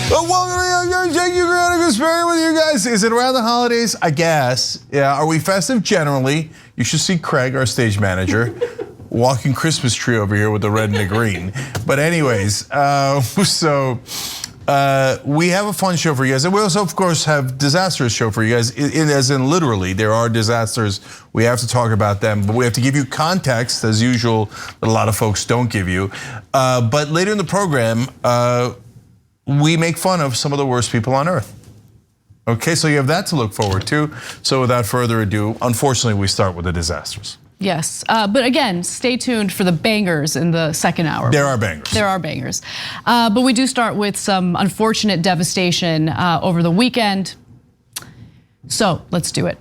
Welcome to Cenk, Uygur, Kasparian with you guys. Is it around the holidays? I guess. Yeah. Are we festive? Generally. You should see Craig, our stage manager, walking Christmas tree over here with the red and the green. But anyways, we have a fun show for you guys, and we also, of course, have disastrous show for you guys. As in literally, there are disasters. We have to talk about them, but we have to give you context, as usual, that a lot of folks don't give you. But later in the program, we make fun of some of the worst people on earth. Okay, so you have that to look forward to. So without further ado, unfortunately, we start with the disasters. Yes, but again, stay tuned for the bangers in the second hour. There are bangers. There are bangers. But we do start with some unfortunate devastation over the weekend. So let's do it.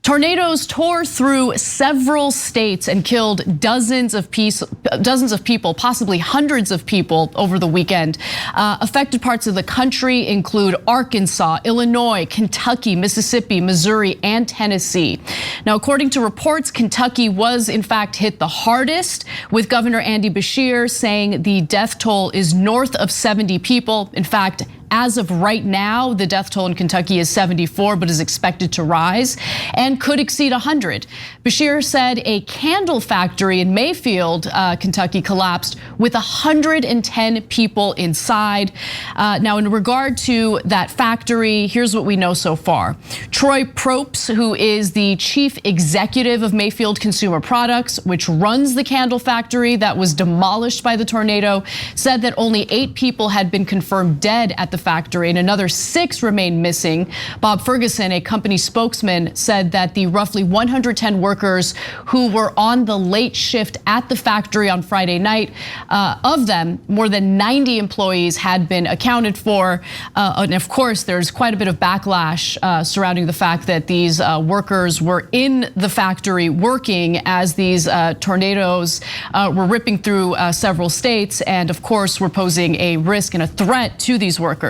Tornadoes tore through several states and killed dozens of people, possibly hundreds of people over the weekend. Affected parts of the country include Arkansas, Illinois, Kentucky, Mississippi, Missouri, and Tennessee. Now, according to reports, Kentucky was in fact hit the hardest, with Governor Andy Beshear saying the death toll is north of 70 people. In fact, as of right now, the death toll in Kentucky is 74, but is expected to rise and could exceed 100. Beshear said a candle factory in Mayfield, Kentucky collapsed with 110 people inside. Now, in regard to that factory, here's what we know so far. Troy Propes, who is the chief executive of Mayfield Consumer Products, which runs the candle factory that was demolished by the tornado, said that only 8 people had been confirmed dead at the factory and another 6 remain missing. Bob Ferguson, a company spokesman, said that the roughly 110 workers who were on the late shift at the factory on Friday night, of them, more than 90 employees had been accounted for. And of course, there's quite a bit of backlash surrounding the fact that these workers were in the factory working as these tornadoes were ripping through several states, and of course were posing a risk and a threat to these workers.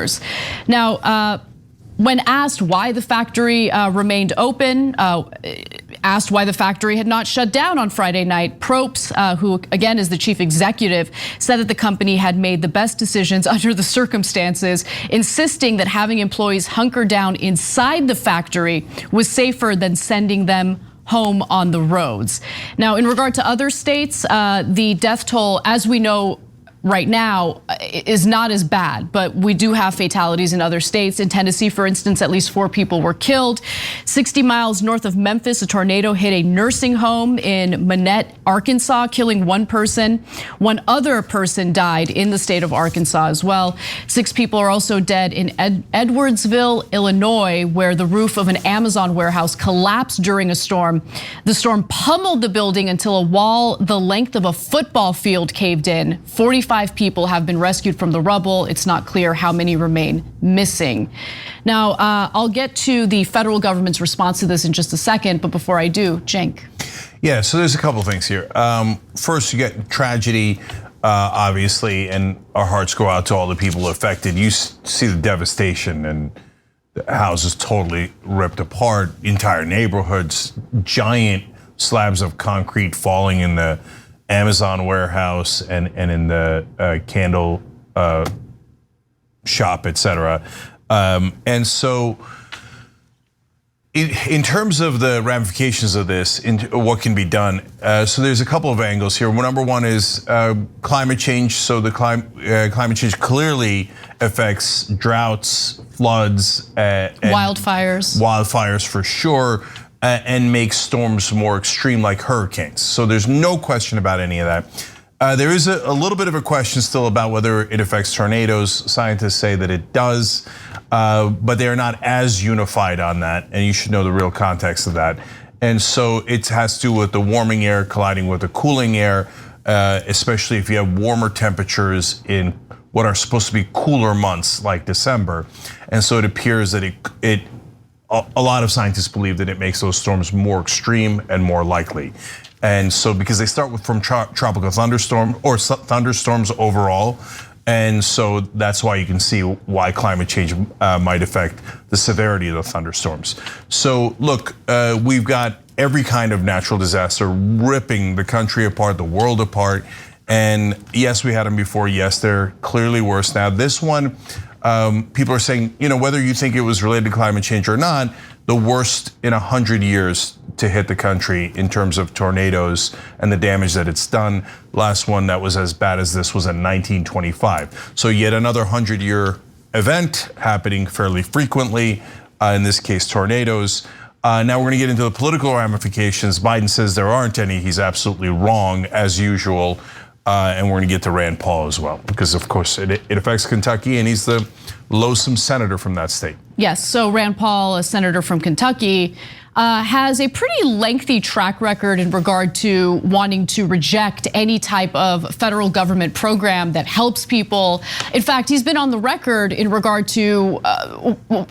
Now, when asked why the factory remained open, asked why the factory had not shut down on Friday night, Propes, who again is the chief executive, said that the company had made the best decisions under the circumstances, insisting that having employees hunker down inside the factory was safer than sending them home on the roads. Now, in regard to other states, the death toll, as we know right now, is not as bad, but we do have fatalities in other states. In Tennessee, for instance, at least 4 people were killed. 60 miles north of Memphis, a tornado hit a nursing home in Manette, Arkansas, killing 1 person. 1 other person died in the state of Arkansas as well. 6 people are also dead in Edwardsville, Illinois, where the roof of an Amazon warehouse collapsed during a storm. The storm pummeled the building until a wall the length of a football field caved in. 45 people have been rescued from the rubble. It's not clear how many remain missing. Now, I'll get to the federal government's response to this in just a second, but before I do, Cenk. Yeah, so there's a couple things here. First, you get tragedy, obviously, and our hearts go out to all the people affected. You see the devastation and the houses totally ripped apart, entire neighborhoods, giant slabs of concrete falling in the Amazon warehouse and in the candle shop, etc. And so in terms of the ramifications of this, what can be done, so there's a couple of angles here. Number one is climate change. So the climate change clearly affects droughts, floods, and wildfires for sure, and makes storms more extreme like hurricanes. So there's no question about any of that. There is a little bit of a question still about whether it affects tornadoes. Scientists say that it does, but they're not as unified on that, and you should know the real context of that. And so it has to do with the warming air colliding with the cooling air, especially if you have warmer temperatures in what are supposed to be cooler months like December. And so it appears that a lot of scientists believe that it makes those storms more extreme and more likely. And so because they start from tropical thunderstorm or thunderstorms overall, and so that's why you can see why climate change might affect the severity of the thunderstorms. So look, we've got every kind of natural disaster ripping the country apart, the world apart. And yes, we had them before. Yes, they're clearly worse now. This one, People are saying, whether you think it was related to climate change or not, the worst in 100 years to hit the country in terms of tornadoes and the damage that it's done. Last one that was as bad as this was in 1925. So yet another 100-year event happening fairly frequently, in this case tornadoes. Now we're gonna get into the political ramifications. Biden says there aren't any, he's absolutely wrong as usual. And we're gonna get to Rand Paul as well, because of course it affects Kentucky and he's the loathsome senator from that state. Yes, so Rand Paul, a senator from Kentucky, has a pretty lengthy track record in regard to wanting to reject any type of federal government program that helps people. In fact, he's been on the record in regard to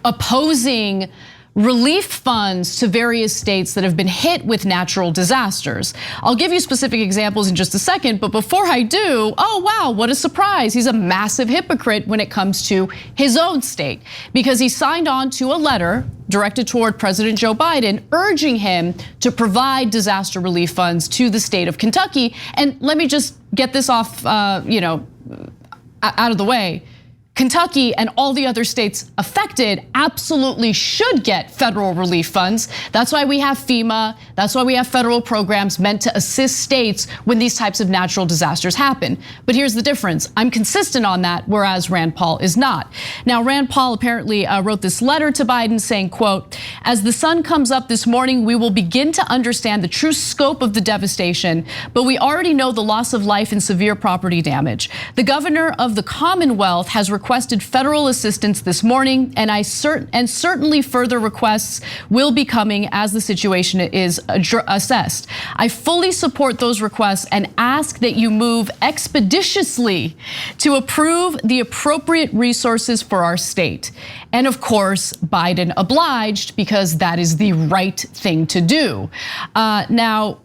opposing relief funds to various states that have been hit with natural disasters. I'll give you specific examples in just a second, but before I do, oh wow, what a surprise. He's a massive hypocrite when it comes to his own state, because he signed on to a letter directed toward President Joe Biden, urging him to provide disaster relief funds to the state of Kentucky. And let me just get this off, out of the way. Kentucky and all the other states affected absolutely should get federal relief funds. That's why we have FEMA. That's why we have federal programs meant to assist states when these types of natural disasters happen. But here's the difference. I'm consistent on that, whereas Rand Paul is not. Now, Rand Paul apparently wrote this letter to Biden saying, quote, "As the sun comes up this morning, we will begin to understand the true scope of the devastation, but we already know the loss of life and severe property damage. The governor of the Commonwealth has requested federal assistance this morning, and certainly further requests will be coming as the situation is assessed. I fully support those requests and ask that you move expeditiously to approve the appropriate resources for our state." And of course, Biden obliged, because that is the right thing to do. Now,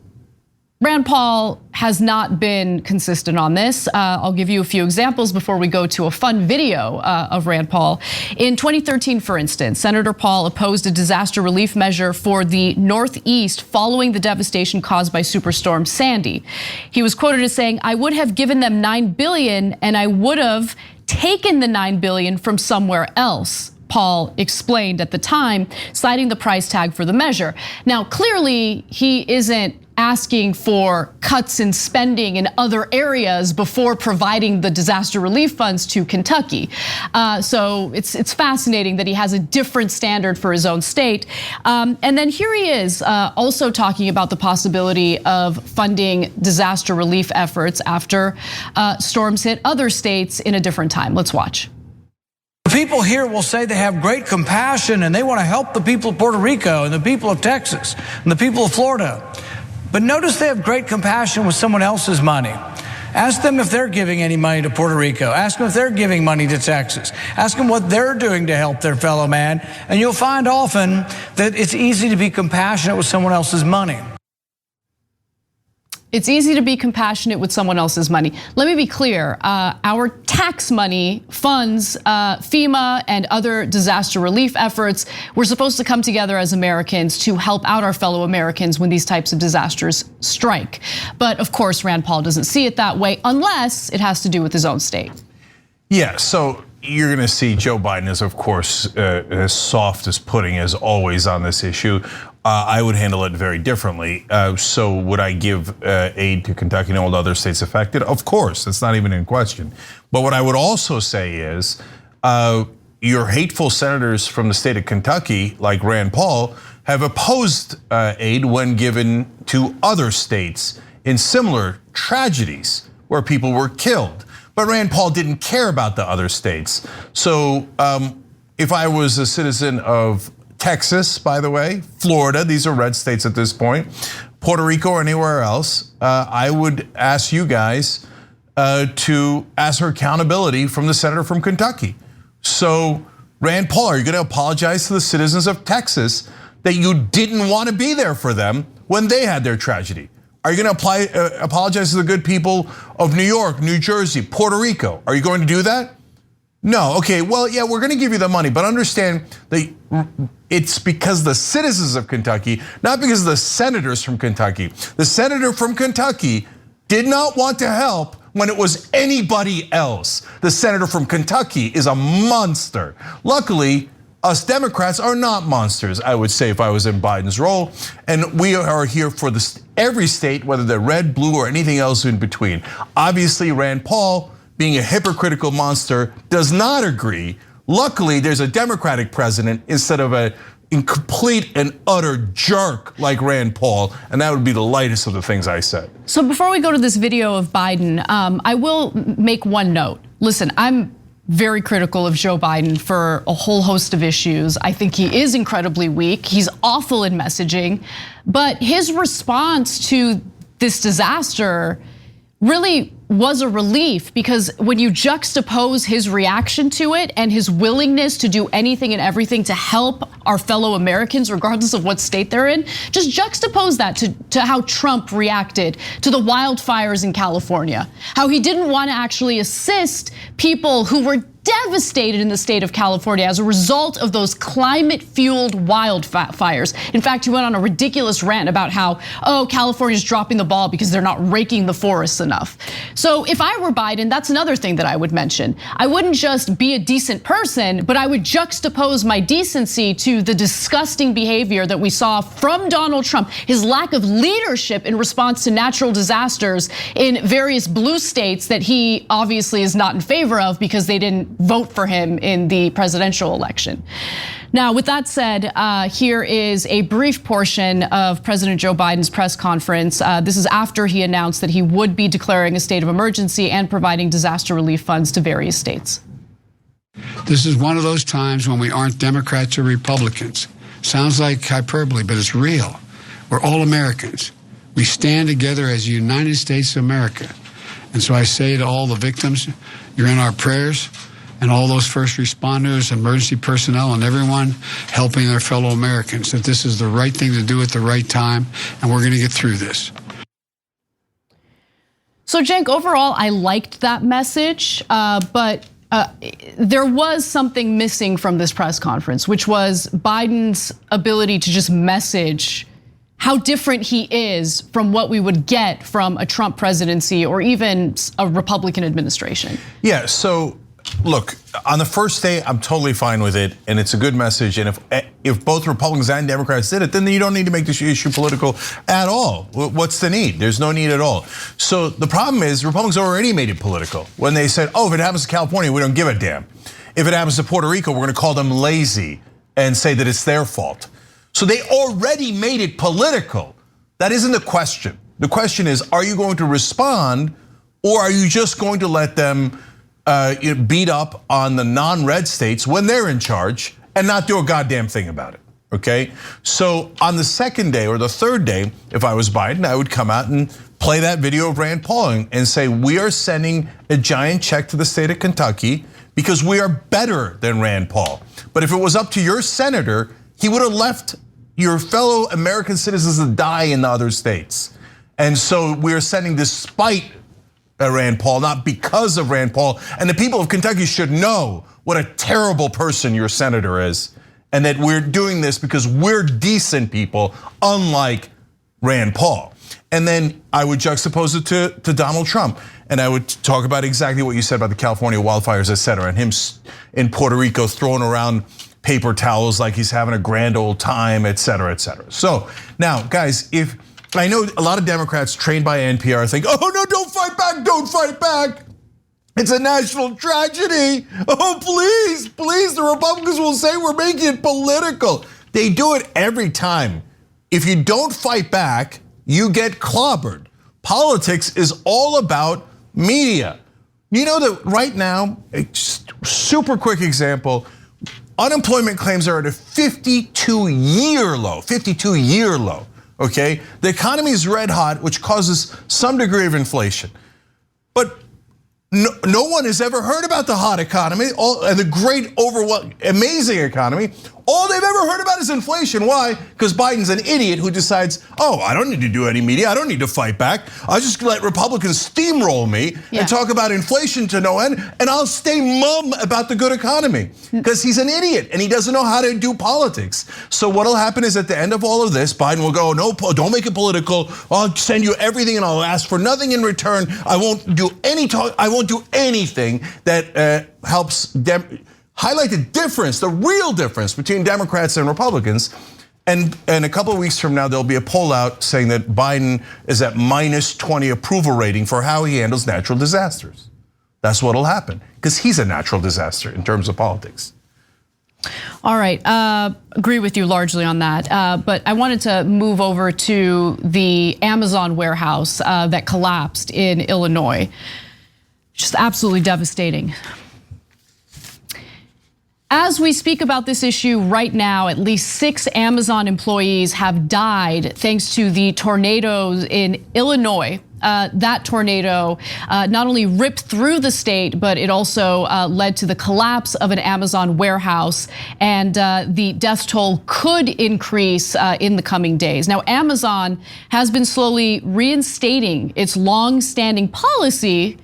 Rand Paul has not been consistent on this. I'll give you a few examples before we go to a fun video of Rand Paul. In 2013, for instance, Senator Paul opposed a disaster relief measure for the Northeast following the devastation caused by Superstorm Sandy. He was quoted as saying, "I would have given them $9 billion and I would have taken the $9 billion from somewhere else," Paul explained at the time, citing the price tag for the measure. Now, clearly, he isn't asking for cuts in spending in other areas before providing the disaster relief funds to Kentucky. So it's fascinating that he has a different standard for his own state. And then here he is also talking about the possibility of funding disaster relief efforts after storms hit other states in a different time. Let's watch. People here will say they have great compassion and they want to help the people of Puerto Rico and the people of Texas and the people of Florida. But notice they have great compassion with someone else's money. Ask them if they're giving any money to Puerto Rico. Ask them if they're giving money to Texas. Ask them what they're doing to help their fellow man. And you'll find often that it's easy to be compassionate with someone else's money. It's easy to be compassionate with someone else's money. Let me be clear, our tax money funds FEMA and other disaster relief efforts. We're supposed to come together as Americans to help out our fellow Americans when these types of disasters strike. But of course, Rand Paul doesn't see it that way unless it has to do with his own state. Yeah, so you're gonna see Joe Biden is, of course, as soft as pudding as always on this issue. I would handle it very differently. So would I give aid to Kentucky and all the other states affected? Of course, that's not even in question. But what I would also say is, your hateful senators from the state of Kentucky, like Rand Paul, have opposed aid when given to other states in similar tragedies where people were killed. But Rand Paul didn't care about the other states. So if I was a citizen of Texas, by the way, Florida, these are red states at this point, Puerto Rico or anywhere else, I would ask you guys to ask for accountability from the senator from Kentucky. So Rand Paul, are you gonna apologize to the citizens of Texas that you didn't wanna be there for them when they had their tragedy? Are you gonna apologize to the good people of New York, New Jersey, Puerto Rico? Are you going to do that? No, okay, well, yeah, we're gonna give you the money, but understand that it's because the citizens of Kentucky, not because the senators from Kentucky. The senator from Kentucky did not want to help when it was anybody else. The senator from Kentucky is a monster. Luckily, us Democrats are not monsters, I would say, if I was in Biden's role. And we are here for every state, whether they're red, blue, or anything else in between. Obviously, Rand Paul, being a hypocritical monster, does not agree. Luckily, there's a Democratic president instead of a complete and utter jerk like Rand Paul, and that would be the lightest of the things I said. So before we go to this video of Biden, I will make one note. Listen, I'm very critical of Joe Biden for a whole host of issues. I think he is incredibly weak. He's awful in messaging, but his response to this disaster really was a relief, because when you juxtapose his reaction to it and his willingness to do anything and everything to help our fellow Americans, regardless of what state they're in, just juxtapose that to how Trump reacted to the wildfires in California, how he didn't want to actually assist people who were devastated in the state of California as a result of those climate-fueled wildfires. In fact, he went on a ridiculous rant about how, California's dropping the ball because they're not raking the forests enough. So if I were Biden, that's another thing that I would mention. I wouldn't just be a decent person, but I would juxtapose my decency to the disgusting behavior that we saw from Donald Trump, his lack of leadership in response to natural disasters in various blue states that he obviously is not in favor of because they didn't vote for him in the presidential election. Now, with that said, here is a brief portion of President Joe Biden's press conference. This is after he announced that he would be declaring a state of emergency and providing disaster relief funds to various states. This is one of those times when we aren't Democrats or Republicans. Sounds like hyperbole, but it's real. We're all Americans. We stand together as the United States of America. And so I say to all the victims, you're in our prayers. And all those first responders, emergency personnel, and everyone helping their fellow Americans, that this is the right thing to do at the right time, and we're going to get through this. So, Cenk, overall, I liked that message, but there was something missing from this press conference, which was Biden's ability to just message how different he is from what we would get from a Trump presidency or even a Republican administration. Yeah, so look, on the first day, I'm totally fine with it, and it's a good message. And if both Republicans and Democrats did it, then you don't need to make this issue political at all. What's the need? There's no need at all. So the problem is, Republicans already made it political when they said, if it happens to California, we don't give a damn. If it happens to Puerto Rico, we're going to call them lazy and say that it's their fault. So they already made it political. That isn't the question. The question is, are you going to respond, or are you just going to let them beat up on the non-red states when they're in charge and not do a goddamn thing about it, okay? So on the second day or the third day, if I was Biden, I would come out and play that video of Rand Paul and say, we are sending a giant check to the state of Kentucky because we are better than Rand Paul. But if it was up to your senator, he would have left your fellow American citizens to die in the other states. And so we are sending despite Rand Paul, not because of Rand Paul. And the people of Kentucky should know what a terrible person your senator is, and that we're doing this because we're decent people, unlike Rand Paul. And then I would juxtapose it to Donald Trump, and I would talk about exactly what you said about the California wildfires, et cetera, and him in Puerto Rico throwing around paper towels like he's having a grand old time, et cetera, et cetera. So now, guys, I know a lot of Democrats trained by NPR think, oh no, don't fight back, don't fight back. It's a national tragedy. Oh, please, please, the Republicans will say we're making it political. They do it every time. If you don't fight back, you get clobbered. Politics is all about media. You know that right now, a super quick example, unemployment claims are at a 52-year low, okay? The economy is red hot, which causes some degree of inflation. But no one has ever heard about the hot economy and the great, amazing economy. all they've ever heard about is inflation. Why? Because Biden's an idiot who decides, oh, I don't need to do any media. I don't need to fight back. I'll just let Republicans steamroll me and talk about inflation to no end, and I'll stay mum about the good economy. Because he's an idiot and he doesn't know how to do politics. So what'll happen is at the end of all of this, Biden will go, no, don't make it political. I'll send you everything and I'll ask for nothing in return. I won't do any talk. I won't do anything that helps highlight the difference, the real difference between Democrats and Republicans. And a couple of weeks from now, there'll be a poll out saying that Biden is at -20 approval rating for how he handles natural disasters. That's what'll happen, because he's a natural disaster in terms of politics. All right, agree with you largely on that. But I wanted to move over to the Amazon warehouse that collapsed in Illinois. Just absolutely devastating. As we speak about this issue right now, at least 6 Amazon employees have died thanks to the tornadoes in Illinois. That tornado not only ripped through the state, but it also led to the collapse of an Amazon warehouse, and the death toll could increase in the coming days. Now, Amazon has been slowly reinstating its long-standing policy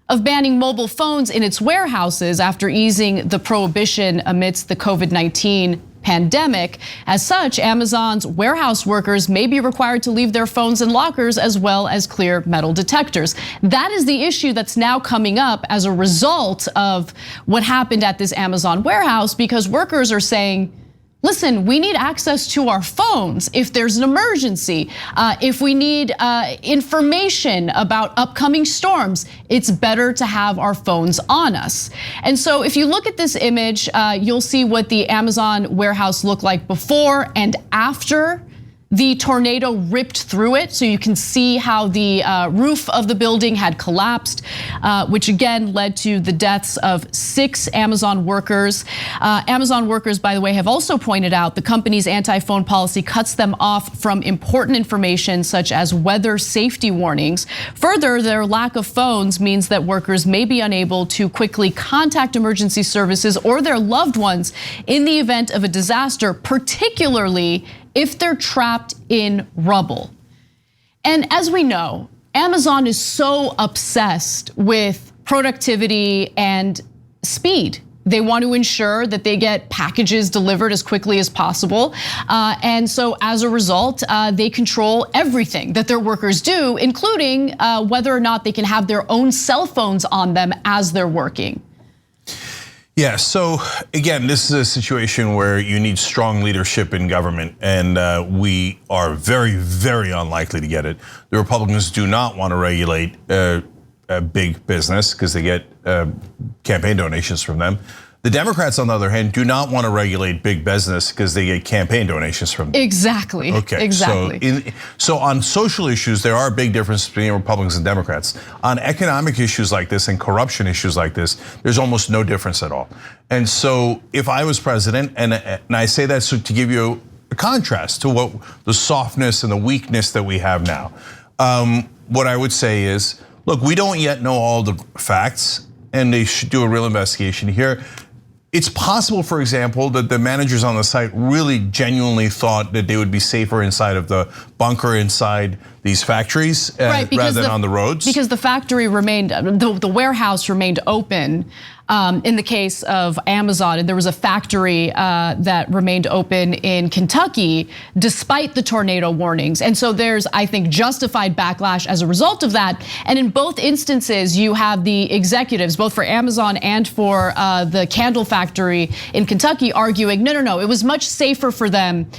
of banning mobile phones in its warehouses after easing the prohibition amidst the COVID-19 pandemic. As such, Amazon's warehouse workers may be required to leave their phones in lockers as well as clear metal detectors. That is the issue that's now coming up as a result of what happened at this Amazon warehouse, because workers are saying, listen, we need access to our phones if there's an emergency, if we need information about upcoming storms. It's better to have our phones on us. And so if you look at this image, you'll see what the Amazon warehouse looked like before and after the tornado ripped through it. So you can see how the roof of the building had collapsed, which again led to the deaths of 6 Amazon workers. Amazon workers, by the way, have also pointed out the company's anti-phone policy cuts them off from important information such as weather safety warnings. Further, their lack of phones means that workers may be unable to quickly contact emergency services or their loved ones in the event of a disaster, particularly if they're trapped in rubble. And as we know, Amazon is so obsessed with productivity and speed. They want to ensure that they get packages delivered as quickly as possible. And so as a result, they control everything that their workers do, including whether or not they can have their own cell phones on them as they're working. Yeah, so again, this is a situation where you need strong leadership in government, and we are very, very unlikely to get it. The Republicans do not want to regulate big business because they get campaign donations from them. The Democrats, on the other hand, do not want to regulate big business because they get campaign donations from them. Exactly. Okay. Exactly. So on social issues, there are big differences between Republicans and Democrats. On economic issues like this and corruption issues like this, there's almost no difference at all. And so if I was president, and I say that to give you a contrast to what the softness and the weakness that we have now, what I would say is, look, we don't yet know all the facts, and they should do a real investigation here. It's possible, for example, that the managers on the site really genuinely thought that they would be safer inside of the bunker inside these factories rather than on the roads. Because the factory remained, the warehouse remained open. In the case of Amazon, and there was a factory that remained open in Kentucky despite the tornado warnings. And so there's, I think, justified backlash as a result of that. And in both instances, you have the executives, both for Amazon and for the candle factory in Kentucky, arguing, no, it was much safer for them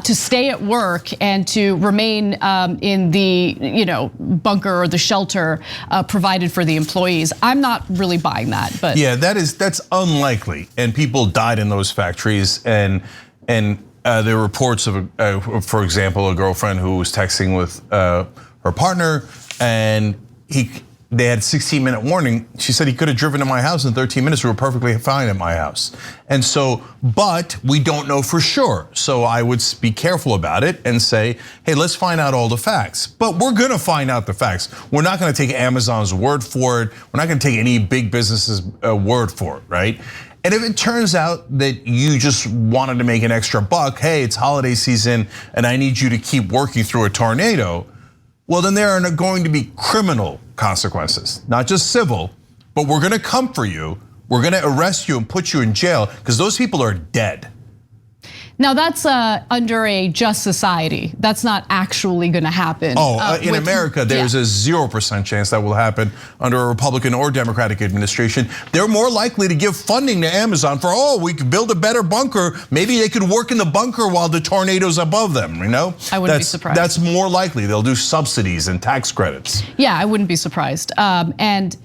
to stay at work and to remain in the bunker or the shelter provided for the employees. I'm not really buying that, but yeah. That's unlikely, and people died in those factories, and there are reports of, for example, a girlfriend who was texting with her partner, and they had 16-minute warning. She said he could have driven to my house in 13 minutes. We were perfectly fine at my house. And so, but we don't know for sure. So I would be careful about it and say, hey, let's find out all the facts. But we're gonna find out the facts. We're not gonna take Amazon's word for it. We're not gonna take any big business's word for it, right? And if it turns out that you just wanted to make an extra buck, hey, it's holiday season and I need you to keep working through a tornado, well, then there are going to be criminal consequences, not just civil, but we're gonna come for you. We're gonna arrest you and put you in jail because those people are dead. Now that's under a just society. That's not actually going to happen. In America, there's a 0% chance that will happen under a Republican or Democratic administration. They're more likely to give funding to Amazon for, we could build a better bunker. Maybe they could work in the bunker while the tornado's above them, you know? I wouldn't be surprised. That's more likely. They'll do subsidies and tax credits. Yeah, I wouldn't be surprised. And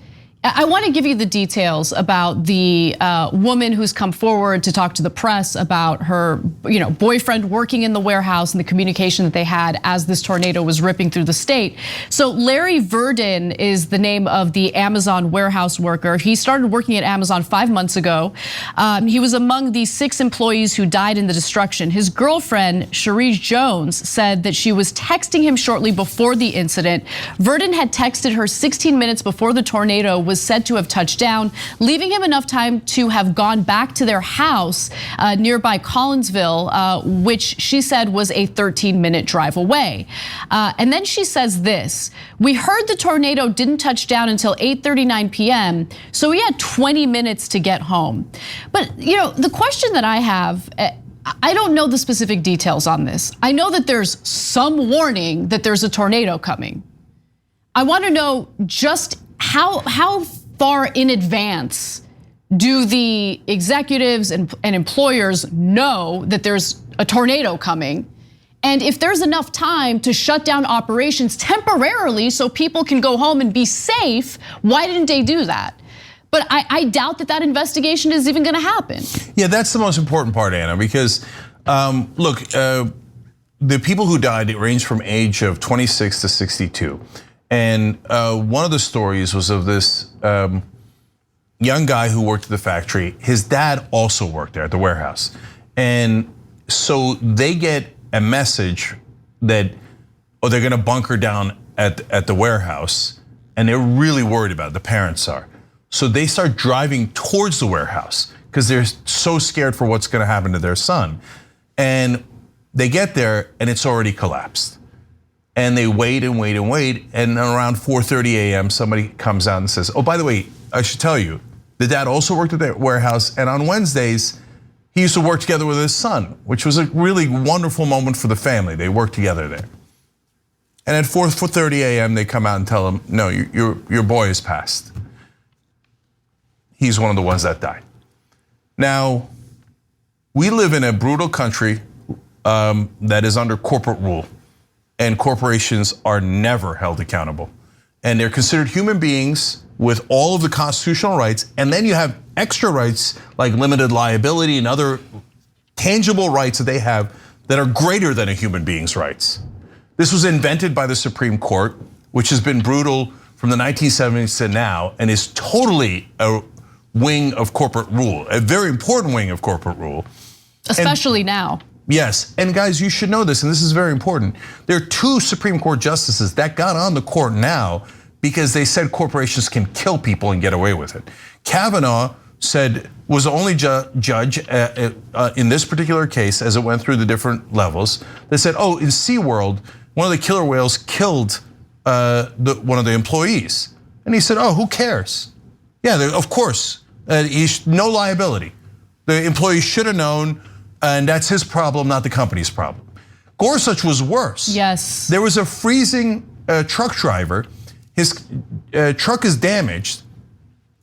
I want to give you the details about the woman who's come forward to talk to the press about her, boyfriend working in the warehouse and the communication that they had as this tornado was ripping through the state. So Larry Verdin is the name of the Amazon warehouse worker. He started working at Amazon 5 months ago. He was among the 6 employees who died in the destruction. His girlfriend, Cherise Jones, said that she was texting him shortly before the incident. Verdin had texted her 16 minutes before the tornado was said to have touched down, leaving him enough time to have gone back to their house nearby Collinsville, which she said was a 13-minute drive away. And then she says this: "We heard the tornado didn't touch down until 8:39 p.m., so we had 20 minutes to get home." But the question that I have, I don't know the specific details on this. I know that there's some warning that there's a tornado coming. I want to know just how far in advance do the executives and employers know that there's a tornado coming? And if there's enough time to shut down operations temporarily so people can go home and be safe, why didn't they do that? But I doubt that investigation is even gonna happen. Yeah, that's the most important part, Anna, because look, the people who died, it ranged from age of 26 to 62. And one of the stories was of this young guy who worked at the factory. His dad also worked there at the warehouse. And so they get a message that, they're gonna bunker down at the warehouse, and they're really worried about it, the parents are. So they start driving towards the warehouse because they're so scared for what's gonna happen to their son. And they get there and it's already collapsed. And they wait and wait and wait, and around 4:30 a.m. somebody comes out and says, "Oh, by the way, I should tell you, the dad also worked at the warehouse, and on Wednesdays, he used to work together with his son," which was a really wonderful moment for the family. They worked together there. And at 4:30 a.m. they come out and tell him, "No, your boy has passed. He's one of the ones that died." Now, we live in a brutal country that is under corporate rule. And corporations are never held accountable. And they're considered human beings with all of the constitutional rights. And then you have extra rights like limited liability and other tangible rights that they have that are greater than a human being's rights. This was invented by the Supreme Court, which has been brutal from the 1970s to now and is totally a wing of corporate rule, a very important wing of corporate rule. Especially now. Yes, and guys, you should know this, and this is very important. There are 2 Supreme Court justices that got on the court now because they said corporations can kill people and get away with it. Kavanaugh was the only judge in this particular case, as it went through the different levels, that said, in SeaWorld, one of the killer whales killed one of the employees. And he said, who cares? Yeah, of course, no liability. The employee should have known, and that's his problem, not the company's problem. Gorsuch was worse. Yes. There was a freezing truck driver. His truck is damaged.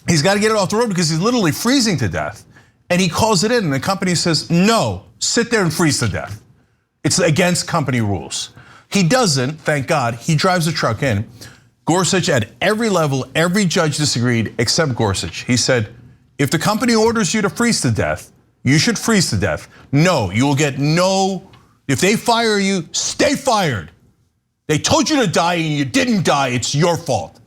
He's got to get it off the road because he's literally freezing to death. And he calls it in, and the company says, "No, sit there and freeze to death. It's against company rules." He doesn't, thank God. He drives the truck in. Gorsuch, at every level, every judge disagreed except Gorsuch. He said, if the company orders you to freeze to death, you should freeze to death. No, you will get if they fire you, stay fired. They told you to die and you didn't die, it's your fault.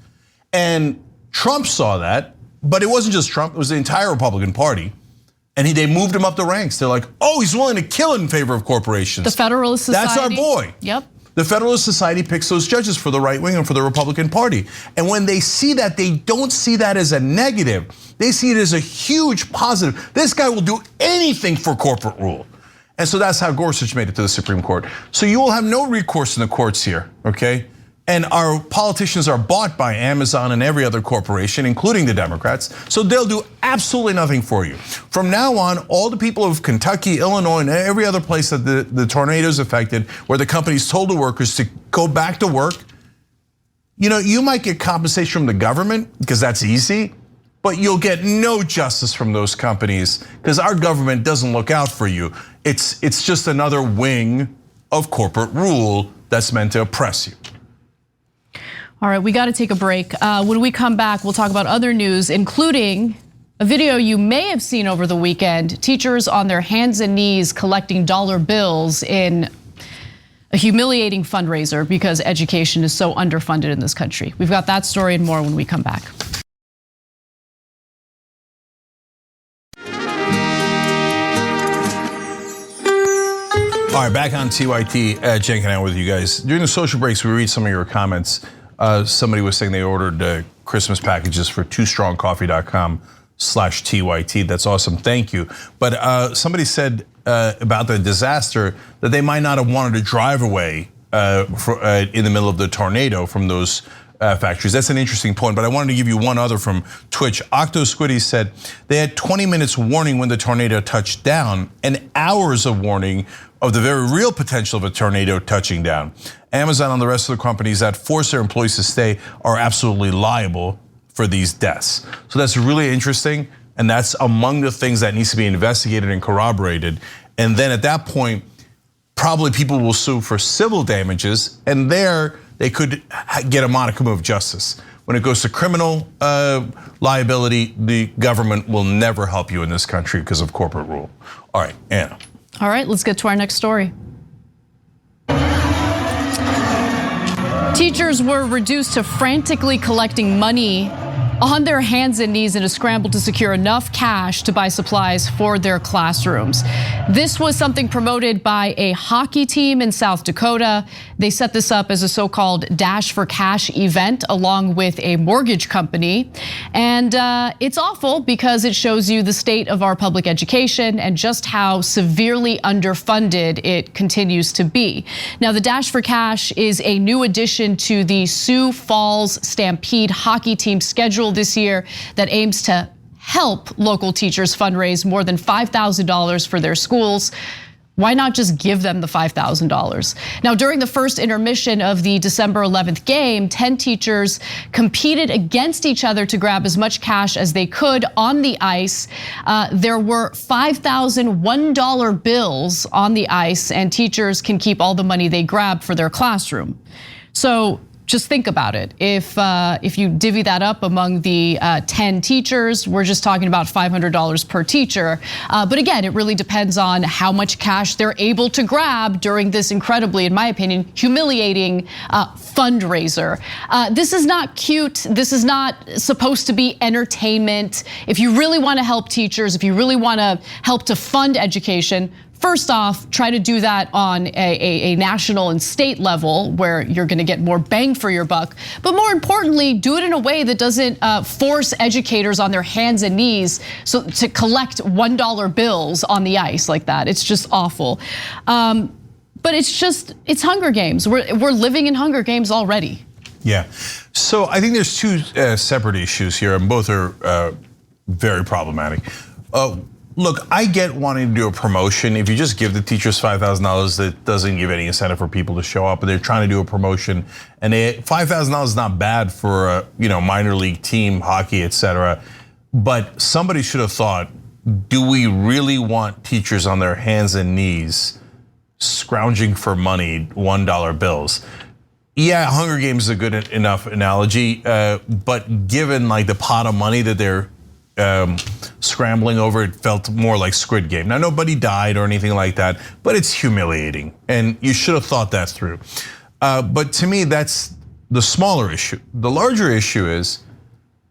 And Trump saw that, but it wasn't just Trump, it was the entire Republican Party. And they moved him up the ranks. They're like, he's willing to kill in favor of corporations. The Federalist Society. That's our boy. Yep. The Federalist Society picks those judges for the right wing and for the Republican Party. And when they see that, they don't see that as a negative. They see it as a huge positive. This guy will do anything for corporate rule. And so that's how Gorsuch made it to the Supreme Court. So you will have no recourse in the courts here, okay? And our politicians are bought by Amazon and every other corporation, including the Democrats. So they'll do absolutely nothing for you. From now on, all the people of Kentucky, Illinois, and every other place that the tornadoes affected, where the companies told the workers to go back to work, you might get compensation from the government because that's easy, but you'll get no justice from those companies because our government doesn't look out for you. It's just another wing of corporate rule that's meant to oppress you. All right, we got to take a break. When we come back, we'll talk about other news, including a video you may have seen over the weekend. Teachers on their hands and knees collecting dollar bills in a humiliating fundraiser because education is so underfunded in this country. We've got that story and more when we come back. All right, back on TYT, Cenk and I with you guys. During the social breaks, we read some of your comments. Somebody was saying they ordered Christmas packages for twostrongcoffee.com/TYT. That's awesome, thank you. But somebody said about the disaster that they might not have wanted to drive away in the middle of the tornado from those factories. That's an interesting point, but I wanted to give you one other from Twitch. Octo Squiddy said they had 20 minutes warning when the tornado touched down and hours of warning of the very real potential of a tornado touching down. Amazon and the rest of the companies that force their employees to stay are absolutely liable for these deaths. So that's really interesting, and that's among the things that needs to be investigated and corroborated. And then at that point, probably people will sue for civil damages, and there they could get a modicum of justice. When it goes to criminal liability, the government will never help you in this country because of corporate rule. All right, Anna. All right, let's get to our next story. Teachers were reduced to frantically collecting money on their hands and knees in a scramble to secure enough cash to buy supplies for their classrooms. This was something promoted by a hockey team in South Dakota. They set this up as a so-called Dash for Cash event along with a mortgage company. And it's awful because it shows you the state of our public education and just how severely underfunded it continues to be. Now, the Dash for Cash is a new addition to the Sioux Falls Stampede hockey team schedule this year that aims to help local teachers fundraise more than $5,000 for their schools. Why not just give them the $5,000? Now, during the first intermission of the December 11th game, 10 teachers competed against each other to grab as much cash as they could on the ice. There were $5,000 $1 bills on the ice, and teachers can keep all the money they grab for their classroom. So just think about it. If you divvy that up among the 10 teachers, we're just talking about $500 per teacher. But again, it really depends on how much cash they're able to grab during this incredibly, in my opinion, humiliating fundraiser. This is not cute. This is not supposed to be entertainment. If you really want to help teachers, if you really want to help to fund education, first off, try to do that on a national and state level where you're gonna get more bang for your buck. But more importantly, do it in a way that doesn't force educators on their hands and knees to collect $1 bills on the ice like that. It's just awful. But it's Hunger Games. We're living in Hunger Games already. Yeah, so I think there's two separate issues here, and both are very problematic. Look, I get wanting to do a promotion. If you just give the teachers $5,000, that doesn't give any incentive for people to show up. But they're trying to do a promotion, and $5,000 is not bad for a minor league team, hockey, etc. But somebody should have thought, do we really want teachers on their hands and knees scrounging for money, $1 bills? Yeah, Hunger Games is a good enough analogy, but given like the pot of money that they're scrambling over, it felt more like Squid Game. Now, nobody died or anything like that, but it's humiliating, and you should have thought that through. But to me, that's the smaller issue. The larger issue is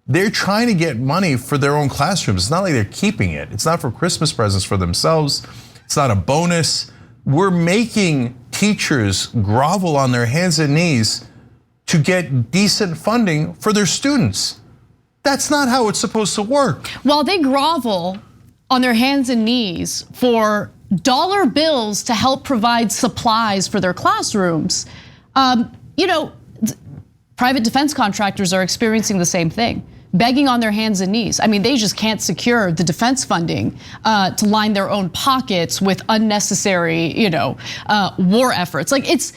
they're trying to get money for their own classrooms. It's not like they're keeping it. It's not for Christmas presents for themselves. It's not a bonus. We're making teachers grovel on their hands and knees to get decent funding for their students. That's not how it's supposed to work. While they grovel on their hands and knees for dollar bills to help provide supplies for their classrooms, private defense contractors are experiencing the same thing, begging on their hands and knees. I mean, they just can't secure the defense funding to line their own pockets with unnecessary, war efforts. Like, it's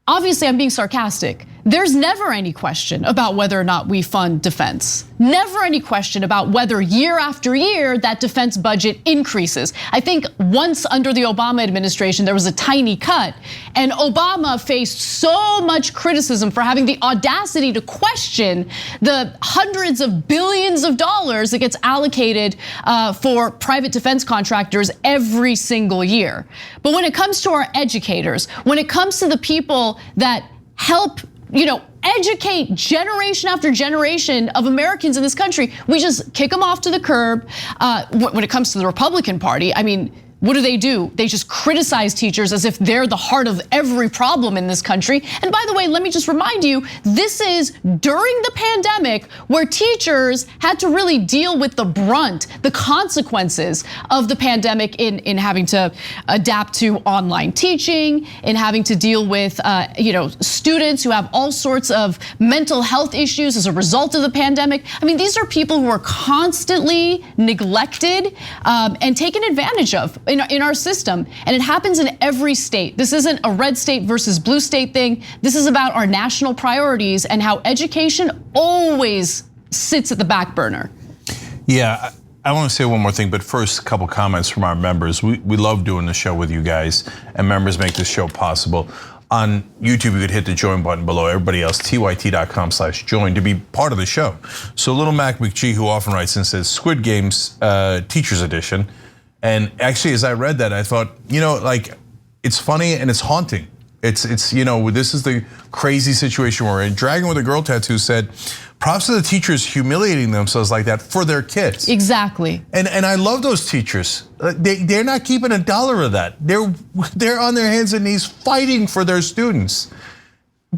obviously, I'm being sarcastic. There's never any question about whether or not we fund defense. Never any question about whether year after year that defense budget increases. I think once under the Obama administration, there was a tiny cut, and Obama faced so much criticism for having the audacity to question the hundreds of billions of dollars that gets allocated for private defense contractors every single year. But when it comes to our educators, when it comes to the people that help educate generation after generation of Americans in this country, we just kick them off to the curb. When it comes to the Republican Party, I mean, what do? They just criticize teachers as if they're the heart of every problem in this country. And by the way, let me just remind you, this is during the pandemic where teachers had to really deal with the brunt, the consequences of the pandemic in having to adapt to online teaching, in having to deal with students who have all sorts of mental health issues as a result of the pandemic. I mean, these are people who are constantly neglected and taken advantage of in our system, and it happens in every state. This isn't a red state versus blue state thing. This is about our national priorities and how education always sits at the back burner. Yeah, I want to say one more thing, but first, a couple comments from our members. We love doing the show with you guys, and members make this show possible. On YouTube, you could hit the join button below. Everybody else, tyt.com/join to be part of the show. So Little Mac McGee, who often writes and says, Squid Games Teachers Edition. And actually, as I read that, I thought, it's funny and it's haunting. It's this is the crazy situation we're in. Dragon with a Girl tattoo said, props to the teachers humiliating themselves like that for their kids. Exactly. And I love those teachers. They're not keeping a dollar of that. They're on their hands and knees fighting for their students.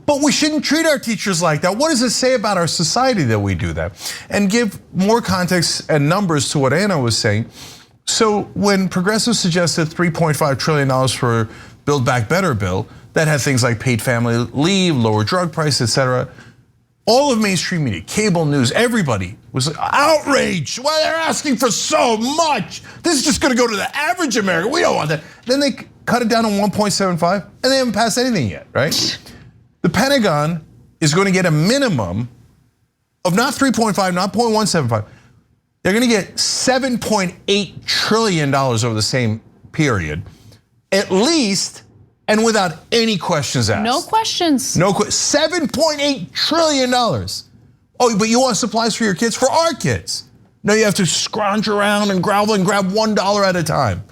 But we shouldn't treat our teachers like that. What does it say about our society that we do that? And give more context and numbers to what Anna was saying. So when progressives suggested $3.5 trillion for Build Back Better bill that had things like paid family leave, lower drug price, etc., all of mainstream media, cable news, everybody was outraged. Why they're asking for so much? This is just going to go to the average American. We don't want that. Then they cut it down to 1.75, and they haven't passed anything yet, right? The Pentagon is going to get a minimum of not 3.5, not 0.175. They're going to get $7.8 trillion over the same period, at least, and without any questions asked. No questions. No questions. $7.8 trillion. Oh, but you want supplies for your kids? For our kids. No, you have to scrounge around and grovel and grab $1 at a time.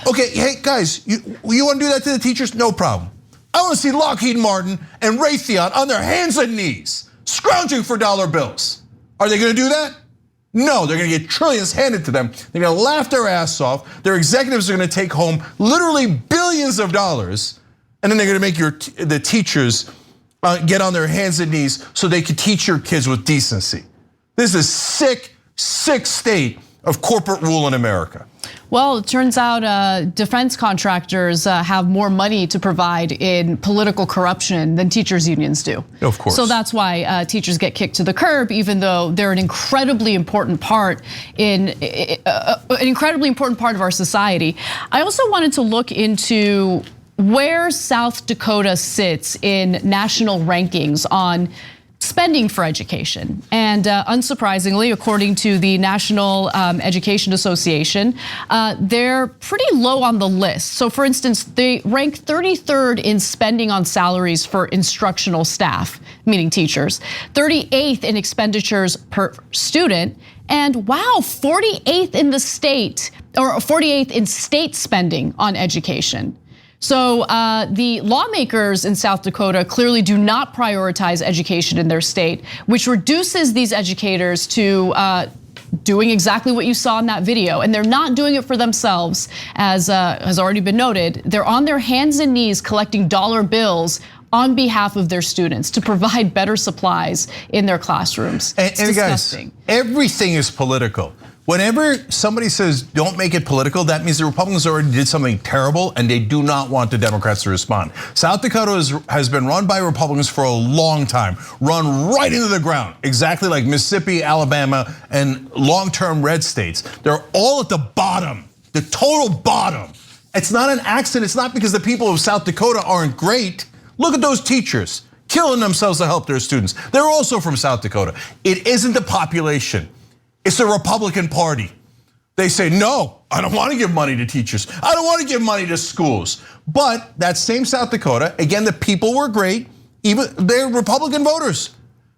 Okay, hey guys, you want to do that to the teachers? No problem. I want to see Lockheed Martin and Raytheon on their hands and knees, scrounging for dollar bills. Are they going to do that? No, they're gonna get trillions handed to them. They're gonna laugh their ass off. Their executives are gonna take home literally billions of dollars, and then they're gonna make the teachers get on their hands and knees so they can teach your kids with decency. This is a sick, sick state of corporate rule in America. Well, it turns out defense contractors have more money to provide in political corruption than teachers unions do. Of course. So that's why teachers get kicked to the curb, even though they're an incredibly important part of our society. I also wanted to look into where South Dakota sits in national rankings on spending for education. And unsurprisingly, according to the National Education Association, they're pretty low on the list. So for instance, they rank 33rd in spending on salaries for instructional staff, meaning teachers, 38th in expenditures per student, and wow, 48th in the state, or 48th in state spending on education. So the lawmakers in South Dakota clearly do not prioritize education in their state, which reduces these educators to doing exactly what you saw in that video. And they're not doing it for themselves, as has already been noted. They're on their hands and knees collecting dollar bills on behalf of their students to provide better supplies in their classrooms. And guys, everything is political. Whenever somebody says don't make it political, that means the Republicans already did something terrible and they do not want the Democrats to respond. South Dakota has been run by Republicans for a long time, run right into the ground, exactly like Mississippi, Alabama, and long-term red states. They're all at the bottom, the total bottom. It's not an accident. It's not because the people of South Dakota aren't great. Look at those teachers killing themselves to help their students. They're also from South Dakota. It isn't the population. It's the Republican Party. They say, no, I don't want to give money to teachers. I don't want to give money to schools. But that same South Dakota, again, the people were great. Even they're Republican voters.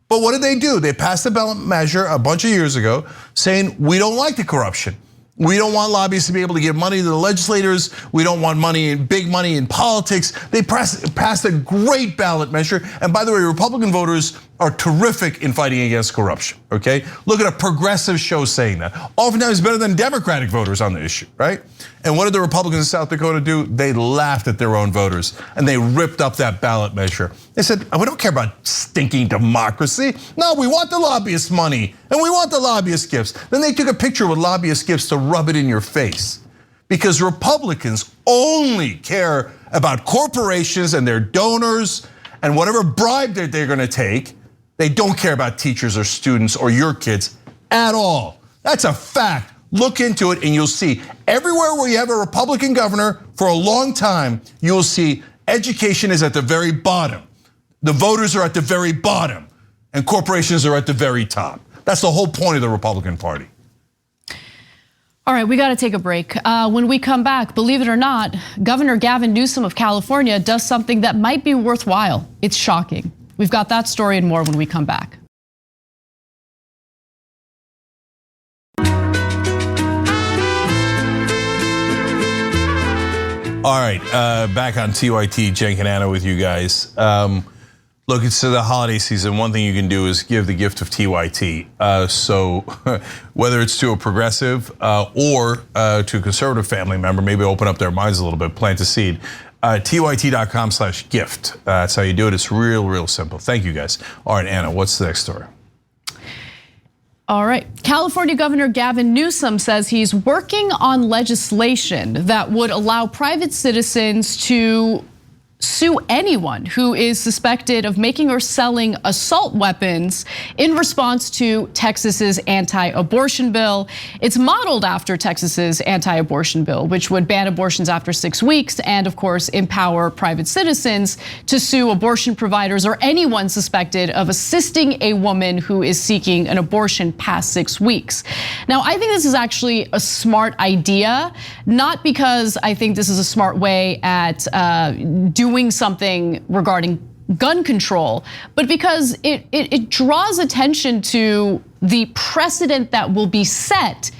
But what did they do? They passed a ballot measure a bunch of years ago saying, we don't like the corruption. We don't want lobbyists to be able to give money to the legislators. We don't want big money in politics. They passed a great ballot measure. And by the way, Republican voters are terrific in fighting against corruption, okay? Look at a progressive show saying that. Oftentimes better than Democratic voters on the issue, right? And what did the Republicans in South Dakota do? They laughed at their own voters and they ripped up that ballot measure. They said, we don't care about stinking democracy. No, we want the lobbyist money and we want the lobbyist gifts. Then they took a picture with lobbyist gifts to rub it in your face. Because Republicans only care about corporations and their donors and whatever bribe that they're gonna take. They don't care about teachers or students or your kids at all. That's a fact. Look into it and you'll see. Everywhere where you have a Republican governor for a long time, you'll see education is at the very bottom. The voters are at the very bottom and corporations are at the very top. That's the whole point of the Republican Party. All right, we got to take a break. When we come back, believe it or not, Governor Gavin Newsom of California does something that might be worthwhile. It's shocking. We've got that story and more when we come back. All right, back on TYT, Cenk and Anna with you guys. Look, it's the holiday season. One thing you can do is give the gift of TYT. So whether it's to a progressive or to a conservative family member, maybe open up their minds a little bit, plant a seed. TYT.com/gift. That's how you do it. It's real simple. Thank you guys. All right, Anna, what's the next story? All right, California Governor Gavin Newsom says he's working on legislation that would allow private citizens to sue anyone who is suspected of making or selling assault weapons in response to Texas's anti-abortion bill. It's modeled after Texas's anti-abortion bill, which would ban abortions after 6 weeks and of course empower private citizens to sue abortion providers or anyone suspected of assisting a woman who is seeking an abortion past 6 weeks. Now, I think this is actually a smart idea, not because I think this is a smart way at doing something regarding gun control, but because it draws attention to the precedent that will be set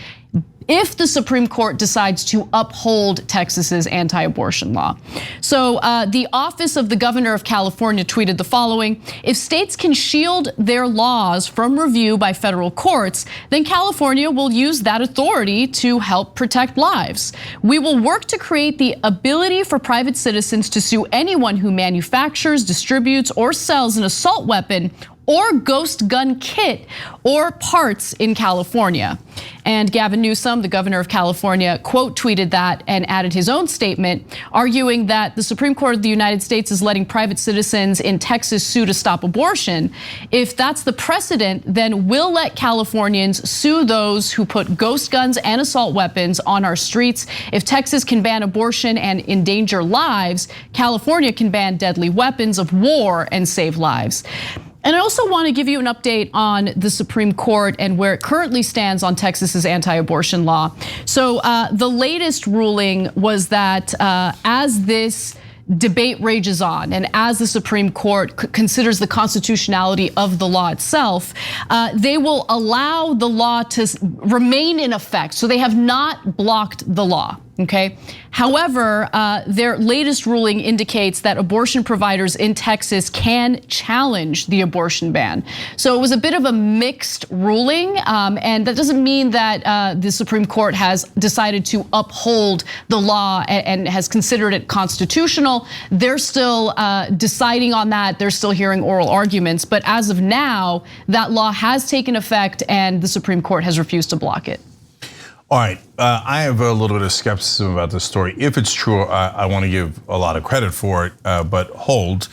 if the Supreme Court decides to uphold Texas's anti-abortion law. So the office of the governor of California tweeted the following: if states can shield their laws from review by federal courts, then California will use that authority to help protect lives. We will work to create the ability for private citizens to sue anyone who manufactures, distributes, or sells an assault weapon or ghost gun kit or parts in California. And Gavin Newsom, the governor of California, quote tweeted that and added his own statement, arguing that the Supreme Court of the United States is letting private citizens in Texas sue to stop abortion. If that's the precedent, then we'll let Californians sue those who put ghost guns and assault weapons on our streets. If Texas can ban abortion and endanger lives, California can ban deadly weapons of war and save lives. And I also want to give you an update on the Supreme Court and where it currently stands on Texas's anti-abortion law. So the latest ruling was that as this debate rages on and as the Supreme Court considers the constitutionality of the law itself, they will allow the law to remain in effect. So they have not blocked the law. Okay. However, their latest ruling indicates that abortion providers in Texas can challenge the abortion ban. So it was a bit of a mixed ruling, and that doesn't mean that the Supreme Court has decided to uphold the law and has considered it constitutional. They're still deciding on that. They're still hearing oral arguments. But as of now, that law has taken effect and the Supreme Court has refused to block it. All right, I have a little bit of skepticism about this story. If it's true, I want to give a lot of credit for it, but hold.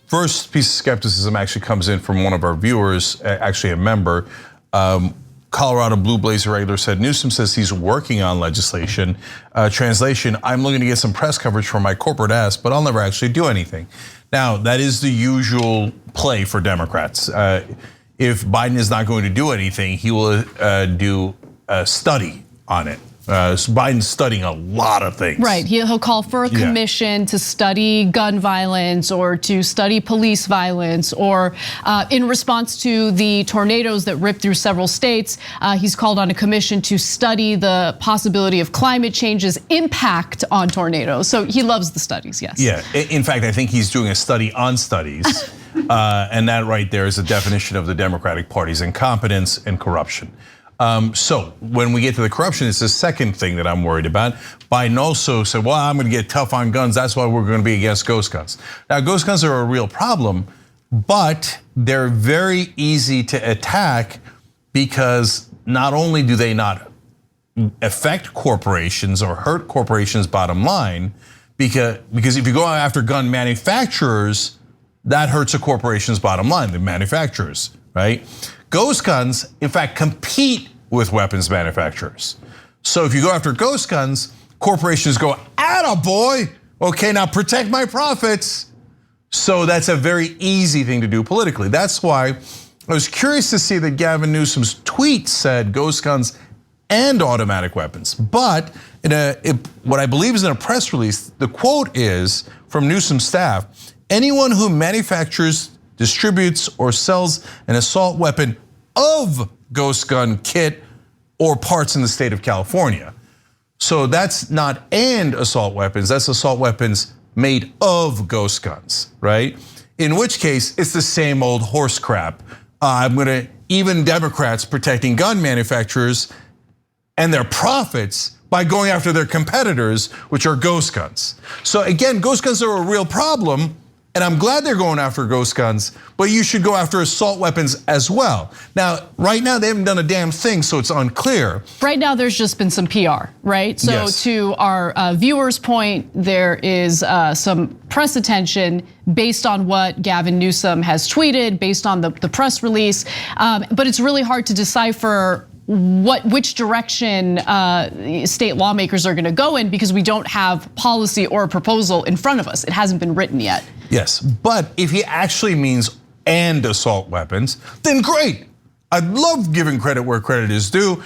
First piece of skepticism actually comes in from one of our viewers, actually a member. Colorado Blue Blazer regular said, Newsom says he's working on legislation. Translation, I'm looking to get some press coverage from my corporate ass, but I'll never actually do anything. Now, that is the usual play for Democrats. If Biden is not going to do anything, he will do a study on it. So Biden's studying a lot of things. Right, he'll call for a commission to study gun violence or to study police violence, or in response to the tornadoes that ripped through several states, he's called on a commission to study the possibility of climate change's impact on tornadoes. So he loves the studies, yes. Yeah, in fact, I think he's doing a study on studies. And that right there is a definition of the Democratic Party's incompetence and corruption. So when we get to the corruption, it's the second thing that I'm worried about. Biden also said, well, I'm gonna get tough on guns. That's why we're gonna be against ghost guns. Now, ghost guns are a real problem, but they're very easy to attack because not only do they not affect corporations or hurt corporations' bottom line, because if you go after gun manufacturers, that hurts a corporation's bottom line, the manufacturers, right? Ghost guns, in fact, compete with weapons manufacturers. So if you go after ghost guns, corporations go, attaboy, okay, now protect my profits. So that's a very easy thing to do politically. That's why I was curious to see that Gavin Newsom's tweet said ghost guns and automatic weapons. But what I believe is in a press release, the quote is from Newsom's staff, anyone who manufactures, distributes, or sells an assault weapon of ghost gun kit or parts in the state of California. So that's not and assault weapons, that's assault weapons made of ghost guns, right? In which case, it's the same old horse crap. Even Democrats protecting gun manufacturers and their profits by going after their competitors, which are ghost guns. So again, ghost guns are a real problem. And I'm glad they're going after ghost guns, but you should go after assault weapons as well. Now, right now, they haven't done a damn thing, so it's unclear. Right now, there's just been some PR, right? So yes. To our viewers' point, there is some press attention based on what Gavin Newsom has tweeted, based on the press release, but it's really hard to decipher which direction state lawmakers are gonna go in because we don't have policy or a proposal in front of us. It hasn't been written yet. Yes, but if he actually means and assault weapons, then great. I love giving credit where credit is due.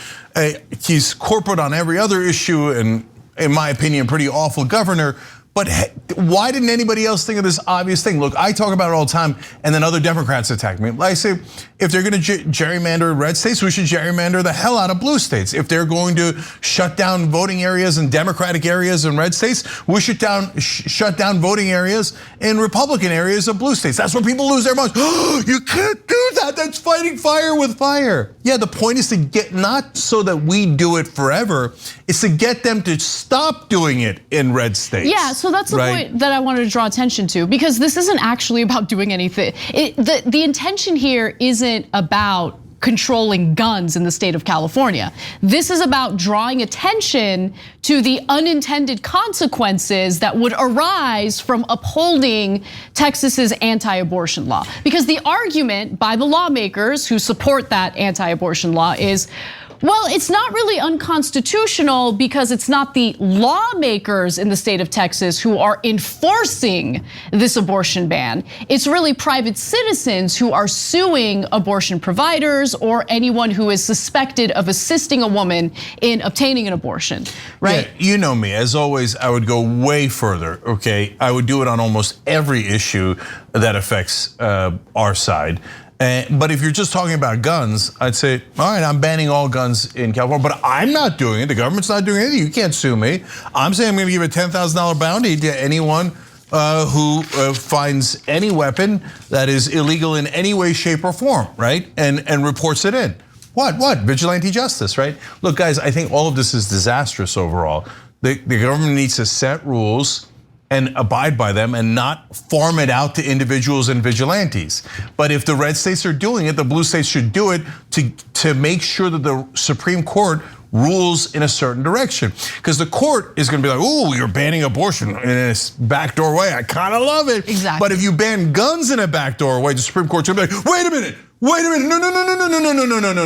He's corporate on every other issue and in my opinion, pretty awful governor. But why didn't anybody else think of this obvious thing? Look, I talk about it all the time, and then other Democrats attack me. I say, if they're gonna gerrymander red states, we should gerrymander the hell out of blue states. If they're going to shut down voting areas in Democratic areas in red states, we should shut down voting areas in Republican areas of blue states. That's where people lose their minds. Oh, you can't do that, that's fighting fire with fire. Yeah, the point is to get, not so that we do it forever, it's to get them to stop doing it in red states. Yeah, so that's the point that I wanted to draw attention to, because this isn't actually about doing anything. The intention here isn't about controlling guns in the state of California. This is about drawing attention to the unintended consequences that would arise from upholding Texas's anti-abortion law. Because the argument by the lawmakers who support that anti-abortion law is, well, it's not really unconstitutional because it's not the lawmakers in the state of Texas who are enforcing this abortion ban. It's really private citizens who are suing abortion providers or anyone who is suspected of assisting a woman in obtaining an abortion, right? Yeah, you know me, as always, I would go way further, okay? I would do it on almost every issue that affects our side. But if you're just talking about guns, I'd say, all right, I'm banning all guns in California, but I'm not doing it. The government's not doing anything. You can't sue me. I'm saying I'm going to give a $10,000 bounty to anyone who finds any weapon that is illegal in any way, shape, or form, right? And reports it in. What? Vigilante justice, right? Look, guys, I think all of this is disastrous overall. The government needs to set rules and abide by them and not farm it out to individuals and vigilantes. But if the red states are doing it, the blue states should do it to make sure that the Supreme Court rules in a certain direction. Because the court is gonna be like, oh, you're banning abortion in a backdoor way. I kinda love it. Exactly. But if you ban guns in a backdoor way, the Supreme Court's gonna be like, wait a minute,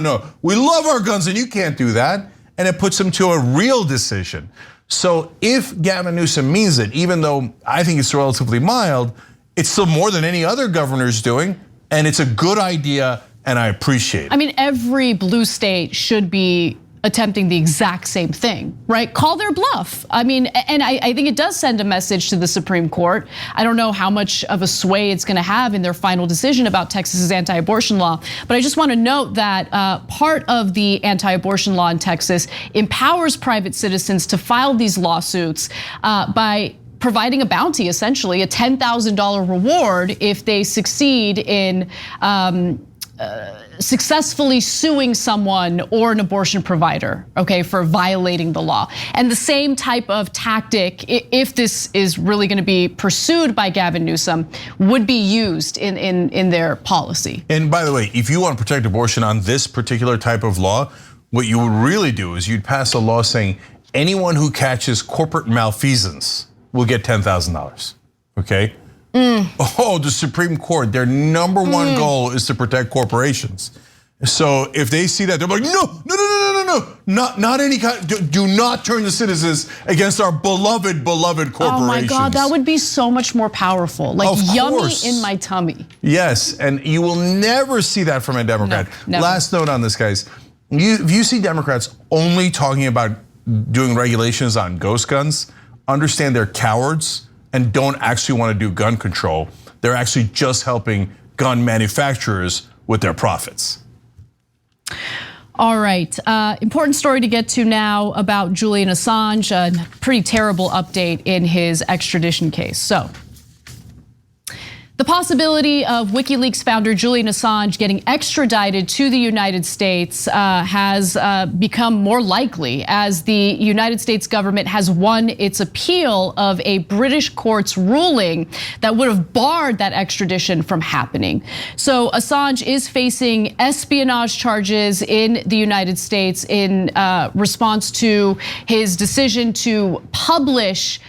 no. We love our guns and you can't do that. And it puts them to a real decision. So if Gavin Newsom means it, even though I think it's relatively mild, it's still more than any other governor's doing, and it's a good idea, and I appreciate it. I mean, every blue state should be attempting the exact same thing, right? Call their bluff. I mean, and I think it does send a message to the Supreme Court. I don't know how much of a sway it's gonna have in their final decision about Texas's anti-abortion law, but I just wanna note that part of the anti-abortion law in Texas empowers private citizens to file these lawsuits by providing a bounty, essentially a $10,000 reward if they succeed in successfully suing someone or an abortion provider, okay, for violating the law. And the same type of tactic, if this is really gonna be pursued by Gavin Newsom, would be used in their policy. And by the way, if you want to protect abortion on this particular type of law, what you would really do is you'd pass a law saying anyone who catches corporate malfeasance will get $10,000, okay? Oh, the Supreme Court, their number one goal is to protect corporations. So if they see that, they're like, no, not any kind, do not turn the citizens against our beloved corporations. Oh my God, that would be so much more powerful. Like yummy in my tummy. Yes, and you will never see that from a Democrat. No, last note on this, guys. If you see Democrats only talking about doing regulations on ghost guns, understand they're cowards and don't actually want to do gun control. They're actually just helping gun manufacturers with their profits. All right, important story to get to now about Julian Assange, a pretty terrible update in his extradition case. So, the possibility of WikiLeaks founder Julian Assange getting extradited to the United States has become more likely as the United States government has won its appeal of a British court's ruling that would have barred that extradition from happening. So Assange is facing espionage charges in the United States in response to his decision to publish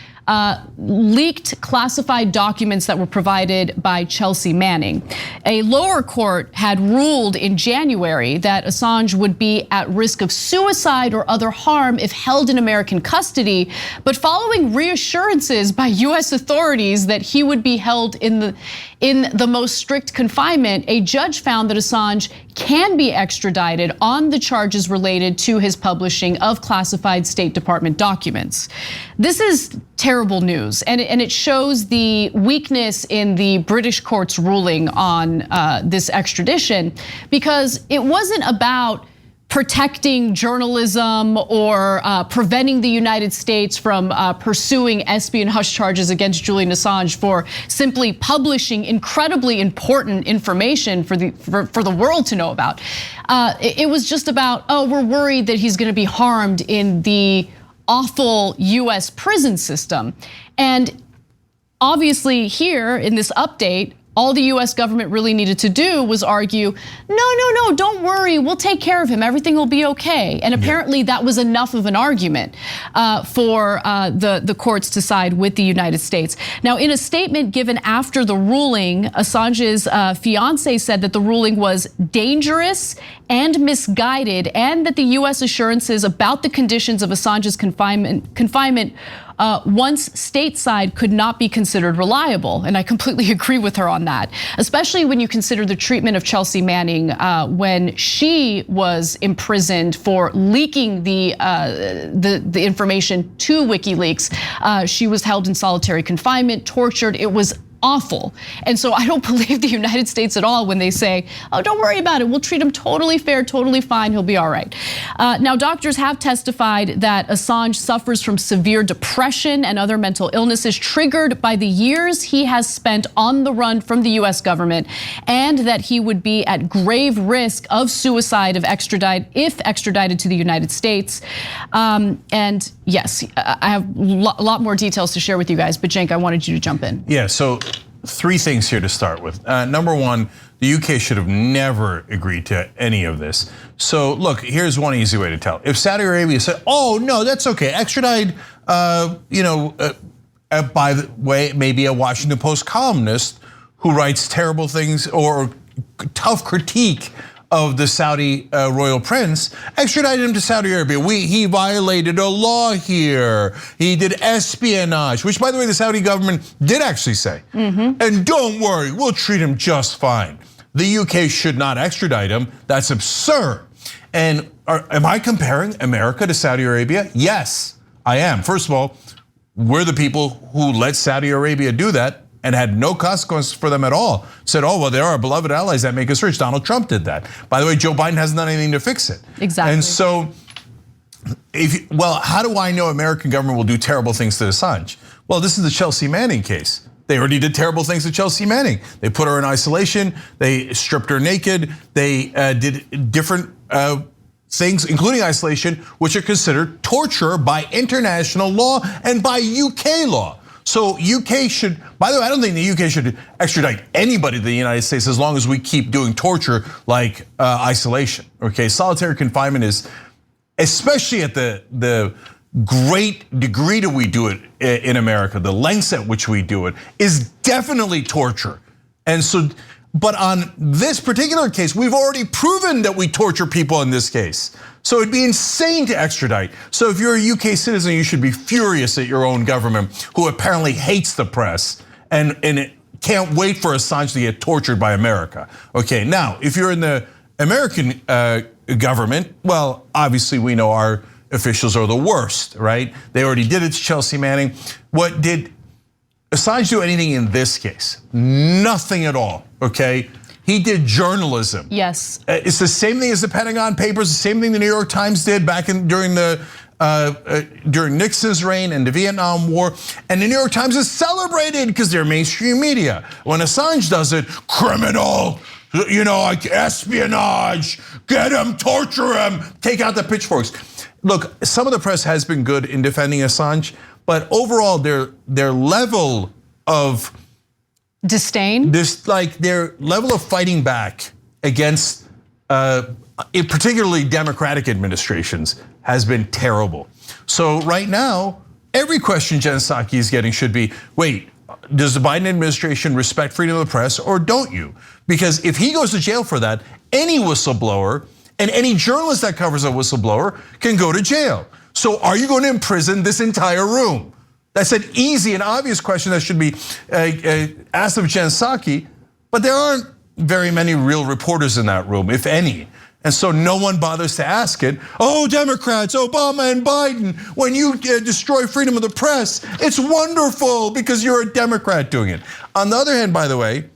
leaked classified documents that were provided by Chelsea Manning. A lower court had ruled in January that Assange would be at risk of suicide or other harm if held in American custody, but following reassurances by US authorities that he would be held in the most strict confinement, a judge found that Assange can be extradited on the charges related to his publishing of classified State Department documents. This is terrible news, and it shows the weakness in the British court's ruling on this extradition, because it wasn't about protecting journalism or preventing the United States from pursuing espionage charges against Julian Assange for simply publishing incredibly important information for the world to know about. It was just about, oh, we're worried that he's gonna be harmed in the awful US prison system. And obviously here in this update, all the US government really needed to do was argue, no, don't worry, we'll take care of him, everything will be okay. And apparently that was enough of an argument for the courts to side with the United States. Now, in a statement given after the ruling, Assange's fiance said that the ruling was dangerous and misguided, and that the US assurances about the conditions of Assange's confinement once stateside could not be considered reliable. And I completely agree with her on that, especially when you consider the treatment of Chelsea Manning when she was imprisoned for leaking the information to WikiLeaks. She was held in solitary confinement, tortured. It was awful. And so I don't believe the United States at all when they say, oh, don't worry about it. We'll treat him totally fair, totally fine. He'll be all right. Now, doctors have testified that Assange suffers from severe depression and other mental illnesses triggered by the years he has spent on the run from the US government, and that he would be at grave risk of suicide if extradited to the United States. And yes, I have a lot more details to share with you guys, but Cenk, I wanted you to jump in. Yeah, so 3 things here to start with. Number 1, the UK should have never agreed to any of this. So look, here's one easy way to tell. If Saudi Arabia said, oh no, that's okay, extradite, by the way, maybe a Washington Post columnist who writes terrible things or tough critique of the Saudi royal prince, extradited him to Saudi Arabia. He violated a law here. He did espionage, which by the way, the Saudi government did actually say. And don't worry, we'll treat him just fine. The UK should not extradite him. That's absurd. And am I comparing America to Saudi Arabia? Yes, I am. First of all, we're the people who let Saudi Arabia do that and had no consequences for them at all. Said, oh, well, they're our beloved allies that make us rich. Donald Trump did that. By the way, Joe Biden hasn't done anything to fix it. Exactly. And so, how do I know American government will do terrible things to Assange? Well, this is the Chelsea Manning case. They already did terrible things to Chelsea Manning. They put her in isolation. They stripped her naked. They did different things, including isolation, which are considered torture by international law and by UK law. So UK should, by the way, I don't think the UK should extradite anybody to the United States as long as we keep doing torture like isolation, okay? Solitary confinement is, especially at the great degree that we do it in America, the lengths at which we do it is definitely torture. And so, but on this particular case, we've already proven that we torture people in this case. So it'd be insane to extradite. So if you're a UK citizen, you should be furious at your own government, who apparently hates the press and can't wait for Assange to get tortured by America. Okay, now, if you're in the American government, well, obviously we know our officials are the worst, right? They already did it to Chelsea Manning. What did Assange do anything in this case? Nothing at all, okay? He did journalism. Yes. It's the same thing as the Pentagon Papers, the same thing the New York Times did back during Nixon's reign and the Vietnam War. And the New York Times is celebrated because they're mainstream media. When Assange does it, criminal, like espionage, get him, torture him, take out the pitchforks. Look, some of the press has been good in defending Assange, but overall their level of disdain, their level of fighting back against particularly Democratic administrations has been terrible. So right now, every question Jen Psaki is getting should be, wait, does the Biden administration respect freedom of the press or don't you? Because if he goes to jail for that, any whistleblower and any journalist that covers a whistleblower can go to jail. So are you going to imprison this entire room? That's an easy and obvious question that should be asked of Jen Psaki, but there aren't very many real reporters in that room, if any. And so no one bothers to ask it. Oh, Democrats, Obama and Biden, when you destroy freedom of the press, it's wonderful because you're a Democrat doing it. On the other hand, by the way,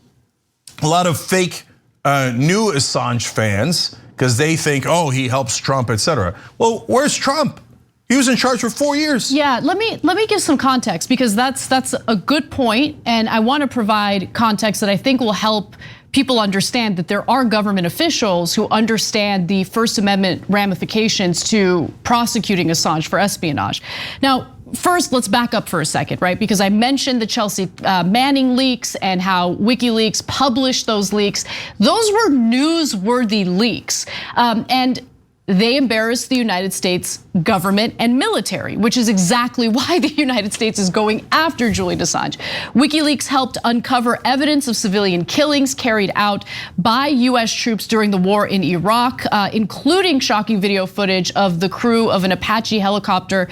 a lot of fake new Assange fans, because they think, oh, he helps Trump, etc. Well, where's Trump? He was in charge for 4 years. Yeah, let me give some context, because that's a good point, and I want to provide context that I think will help people understand that there are government officials who understand the First Amendment ramifications to prosecuting Assange for espionage. Now, first, let's back up for a second, right? Because I mentioned the Chelsea Manning leaks and how WikiLeaks published those leaks. Those were newsworthy leaks, and they embarrassed the United States government and military, which is exactly why the United States is going after Julian Assange. WikiLeaks helped uncover evidence of civilian killings carried out by US troops during the war in Iraq, including shocking video footage of the crew of an Apache helicopter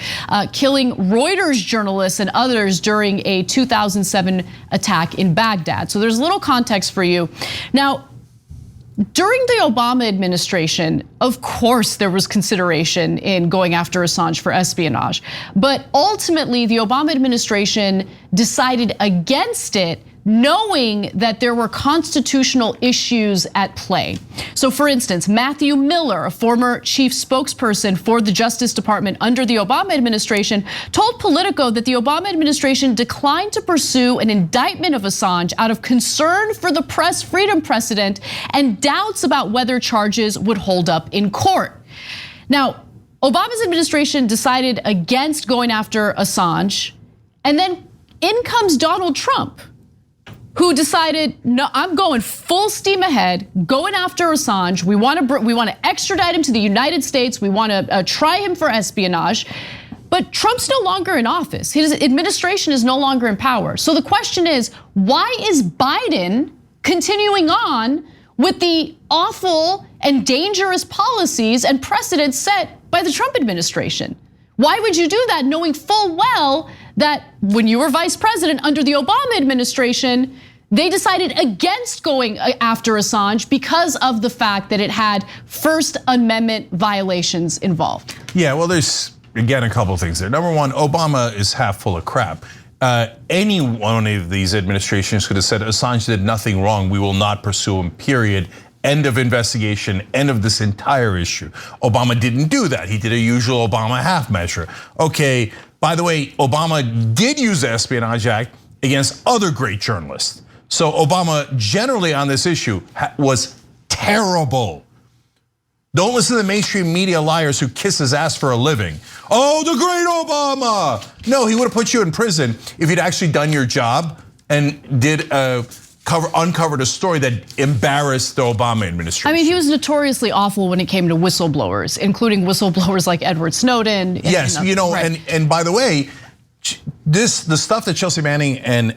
killing Reuters journalists and others during a 2007 attack in Baghdad. So there's a little context for you. Now, during the Obama administration, of course, there was consideration in going after Assange for espionage. But ultimately, the Obama administration decided against it knowing that there were constitutional issues at play. So for instance, Matthew Miller, a former chief spokesperson for the Justice Department under the Obama administration, told Politico that the Obama administration declined to pursue an indictment of Assange out of concern for the press freedom precedent and doubts about whether charges would hold up in court. Now, Obama's administration decided against going after Assange, and then in comes Donald Trump, who decided, no, I'm going full steam ahead, going after Assange. We want to extradite him to the United States. We want to try him for espionage. But Trump's no longer in office. His administration is no longer in power. So the question is, why is Biden continuing on with the awful and dangerous policies and precedents set by the Trump administration? Why would you do that knowing full well that when you were vice president under the Obama administration, they decided against going after Assange because of the fact that it had First Amendment violations involved? Yeah, well, there's, again, a couple of things there. Number one, Obama is half full of crap. Any one of these administrations could have said Assange did nothing wrong, we will not pursue him, period. End of investigation, end of this entire issue. Obama didn't do that. He did a usual Obama half measure. Okay, by the way, Obama did use the Espionage Act against other great journalists. So Obama generally on this issue was terrible. Don't listen to the mainstream media liars who kiss his ass for a living. Oh, the great Obama. No, he would have put you in prison if you'd actually done your job and did uncovered a story that embarrassed the Obama administration. I mean, he was notoriously awful when it came to whistleblowers, including whistleblowers like Edward Snowden. Yes, you know, right. and by the way, the stuff that Chelsea Manning and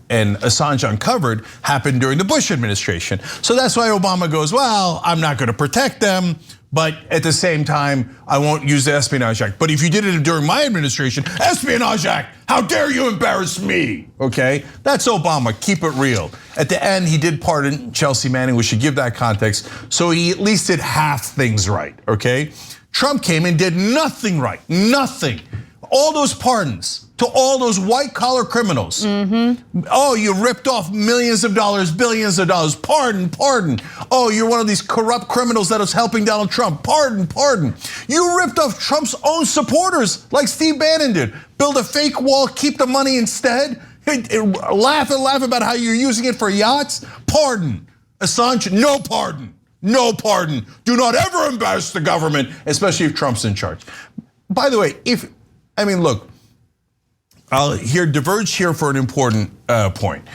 Assange uncovered happened during the Bush administration. So that's why Obama goes, well, I'm not going to protect them, but at the same time, I won't use the Espionage Act. But if you did it during my administration, Espionage Act, how dare you embarrass me, okay? That's Obama, keep it real. At the end, he did pardon Chelsea Manning, we should give that context, so he at least did half things right, okay? Trump came and did nothing right, nothing. All those pardons to all those white collar criminals. Oh, you ripped off millions of dollars, billions of dollars, pardon, pardon. Oh, you're one of these corrupt criminals that was helping Donald Trump, pardon, pardon. You ripped off Trump's own supporters like Steve Bannon did. Build a fake wall, keep the money instead. Laugh and laugh about how you're using it for yachts, pardon. Assange, no pardon, no pardon. Do not ever embarrass the government, especially if Trump's in charge. By the way, look, I'll diverge here for an important point.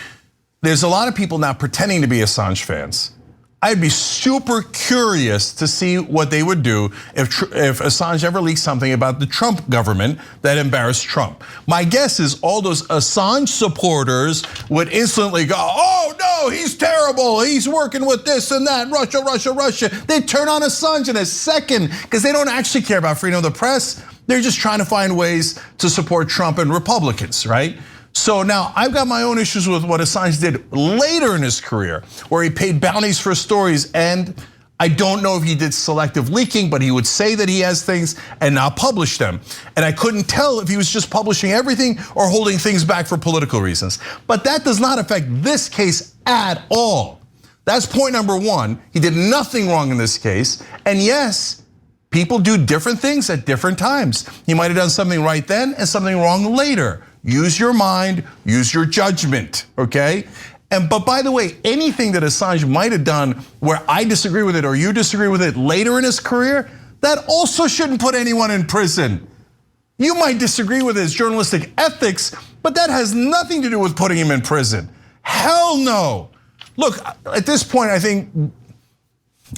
There's a lot of people now pretending to be Assange fans. I'd be super curious to see what they would do if Assange ever leaked something about the Trump government that embarrassed Trump. My guess is all those Assange supporters would instantly go, oh no, he's terrible, he's working with this and that, Russia, Russia, Russia. They'd turn on Assange in a second because they don't actually care about freedom of the press. They're just trying to find ways to support Trump and Republicans, right? So now I've got my own issues with what Assange did later in his career, where he paid bounties for stories, and I don't know if he did selective leaking, but he would say that he has things and not publish them. And I couldn't tell if he was just publishing everything or holding things back for political reasons. But that does not affect this case at all. That's point number one. He did nothing wrong in this case, and yes, people do different things at different times. He might have done something right then and something wrong later. Use your mind, use your judgment, okay? But by the way, anything that Assange might have done where I disagree with it or you disagree with it later in his career, that also shouldn't put anyone in prison. You might disagree with his journalistic ethics, but that has nothing to do with putting him in prison. Hell no. Look, at this point, I think,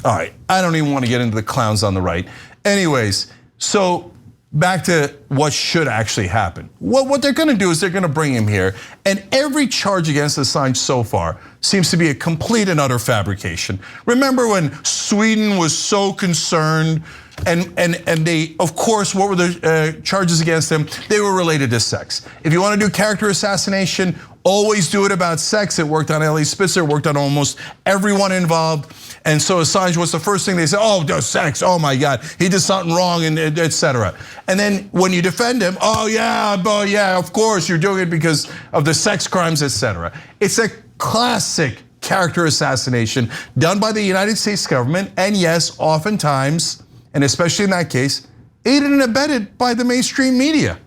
all right, I don't even want to get into the clowns on the right. Anyways, so back to what should actually happen. What they're gonna do is they're gonna bring him here, and every charge against Assange so far seems to be a complete and utter fabrication. Remember when Sweden was so concerned And they, of course, what were the charges against them? They were related to sex. If you want to do character assassination, always do it about sex. It worked on Ellie Spitzer, it worked on almost everyone involved. And so Assange was the first thing they said, oh, sex, oh my God, he did something wrong, and et cetera. And then when you defend him, oh yeah, of course you're doing it because of the sex crimes, et cetera. It's a classic character assassination done by the United States government, and yes, oftentimes, and especially in that case, aided and abetted by the mainstream media.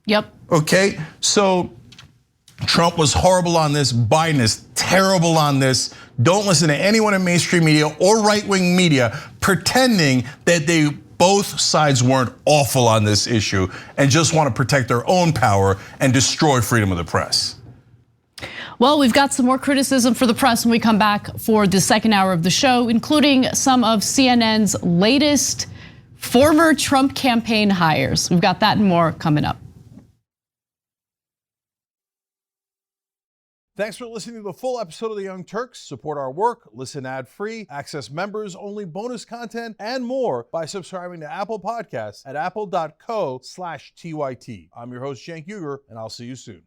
Yep. Okay, so Trump was horrible on this, Biden is terrible on this. Don't listen to anyone in mainstream media or right-wing media pretending that both sides weren't awful on this issue and just want to protect their own power and destroy freedom of the press. Well, we've got some more criticism for the press when we come back for the second hour of the show, including some of CNN's latest former Trump campaign hires. We've got that and more coming up. Thanks for listening to the full episode of The Young Turks. Support our work, listen ad-free, access members-only bonus content, and more by subscribing to Apple Podcasts at apple.co/TYT. I'm your host, Cenk, and I'll see you soon.